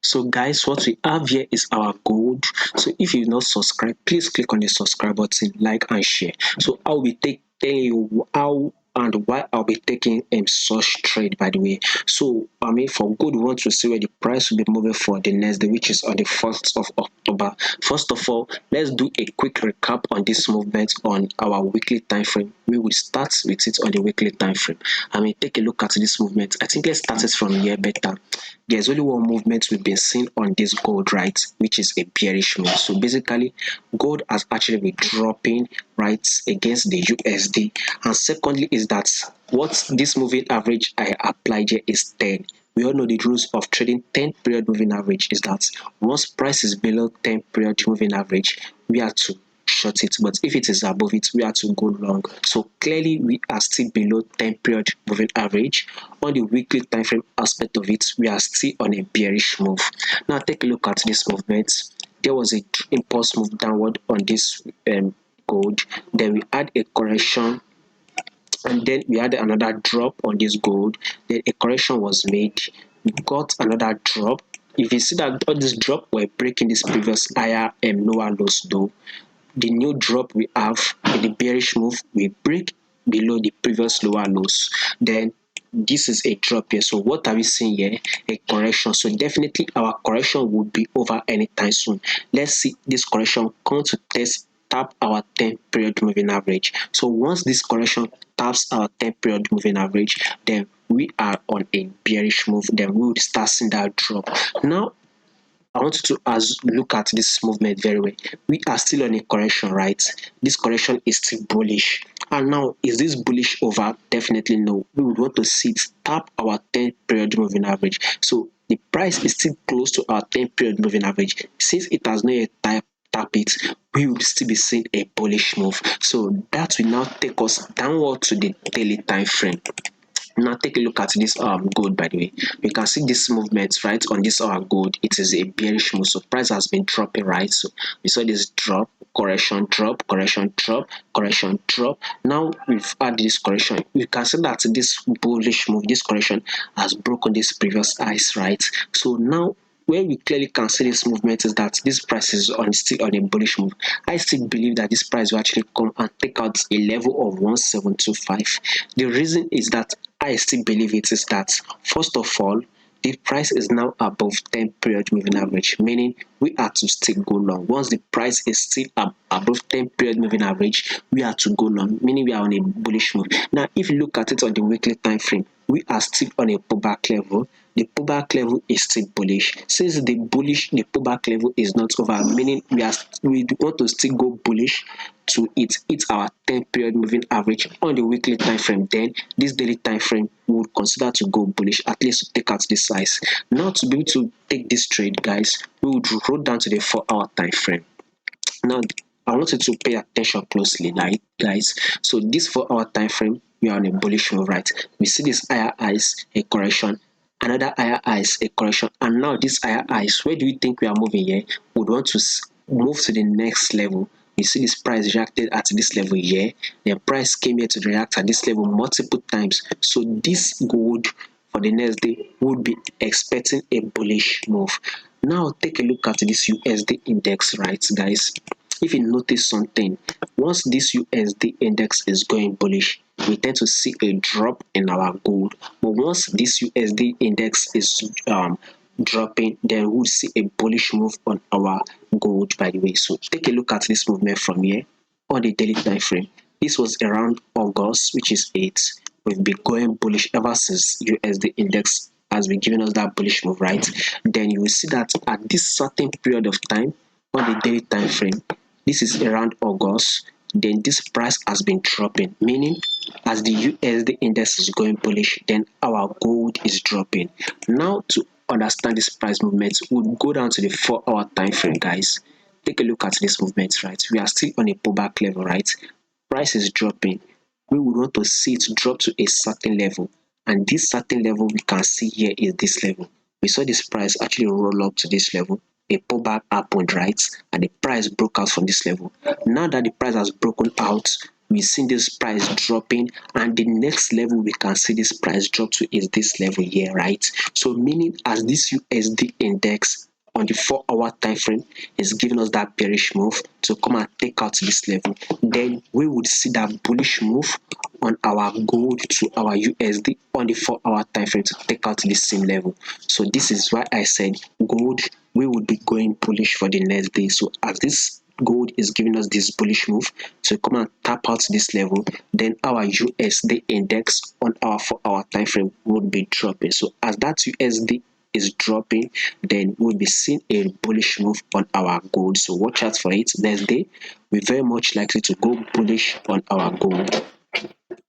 So guys, what we have here is our gold. So if you've not subscribed, please click on the subscribe button, like and share. So I'll be telling you how and why I'll be taking such trade, by the way. So for gold, we want to see where the price will be moving for the next day, which is on the 1st of October. First of all, let's do a quick recap on this movement on our weekly time frame. We will start with it on the weekly time frame. Take a look at this movement. I think let's start it from here better. There's only one movement we've been seeing on this gold, right, which is a bearish move. So basically, gold has actually been dropping, right, against the USD. And secondly is that what this moving average I applied here is 10. We all know the rules of trading 10 period moving average is that once price is below 10 period moving average, we have to short it, but if it is above it, we have to go long. So clearly we are still below 10 period moving average. On the weekly time frame aspect of it, we are still on a bearish move. Now take a look at this movement. There was a impulse move downward on this gold, then we had a correction, and then we had another drop on this gold. Then a correction was made, we got another drop. If you see that all this drop were breaking this previous higher and lower lows, though the new drop we have in the bearish move, we break below the previous lower lows. Then this is a drop here. So what are we seeing here? A correction. So definitely our correction will be over anytime soon. Let's see this correction come to tap our 10 period moving average. So once this correction taps our 10 period moving average, then we are on a bearish move. Then we will start seeing that drop. Now I want you to look at this movement very well. We are still on a correction, right? This correction is still bullish. And now, is this bullish over? Definitely no. We would want to see it tap our 10 period moving average. So the price is still close to our 10 period moving average. Since it has not yet tap it, we will still be seeing a bullish move. So that will now take us downward to the daily time frame. Now take a look at this gold, by the way. You can see this movement right on this gold. It is a bearish move, so price has been dropping, right? So we saw this drop, correction, drop, correction, drop, correction, drop. Now we've had this correction. You can see that this bullish move, this correction has broken this previous highs, right? So now where we clearly can see this movement is that this price is still on a bullish move. I still believe that this price will actually come and take out a level of 1725. The reason is that I still believe it is that, first of all, the price is now above 10 period moving average, meaning we are to still go long. Once the price is still above 10 period moving average, we are to go long, meaning we are on a bullish move. Now, if you look at it on the weekly time frame, we are still on a pullback level. The pullback level is still bullish. Since the pullback level is not over, meaning we want to still go bullish to hit our 10 period moving average on the weekly time frame. Then this daily time frame we would consider to go bullish, at least to take out this size. Now to be able to take this trade, guys, we would roll down to the 4-hour time frame. Now I want you to pay attention closely, like guys. So this 4-hour time frame, we are on a bullish move, right? We see this higher highs, a correction, another higher highs, a correction, and now this higher highs. Where do you think we are moving here? We would want to move to the next level. You see this price reacted at this level here. The price came here to react at this level multiple times. So this gold for the next day would be expecting a bullish move. Now take a look at this USD index, right, guys? If you notice something, once this USD index is going bullish, we tend to see a drop in our gold. But once this USD index is dropping, then we'll see a bullish move on our gold, by the way. So take a look at this movement from here on the daily time frame. This was around August, which is 8. We've been going bullish ever since USD index has been giving us that bullish move, right? Then you will see that at this certain period of time on the daily time frame, this is around August, then this price has been dropping, meaning as the USD index is going bullish, then our gold is dropping. Now to understand this price movement, we'll go down to the 4-hour time frame, guys. Take a look at this movement, right? We are still on a pullback level, right? Price is dropping. We would want to see it drop to a certain level, and this certain level we can see here is this level. We saw this price actually roll up to this level. A pullback happened, right? And the price broke out from this level. Now that the price has broken out we see this price dropping, and the next level we can see this price drop to is this level here, right? So meaning as this USD index on the 4-hour time frame is giving us that bearish move to come and take out this level, then we would see that bullish move on our gold to our USD on the 4-hour time frame to take out this same level. So this is why I said gold, we would be going bullish for the next day. So as this gold is giving us this bullish move to come and tap out this level, then our USD index on our 4-hour time frame would be dropping. So as that USD is dropping, then we'll be seeing a bullish move on our gold. So watch out for it. Next day, we're very much likely to go bullish on our gold.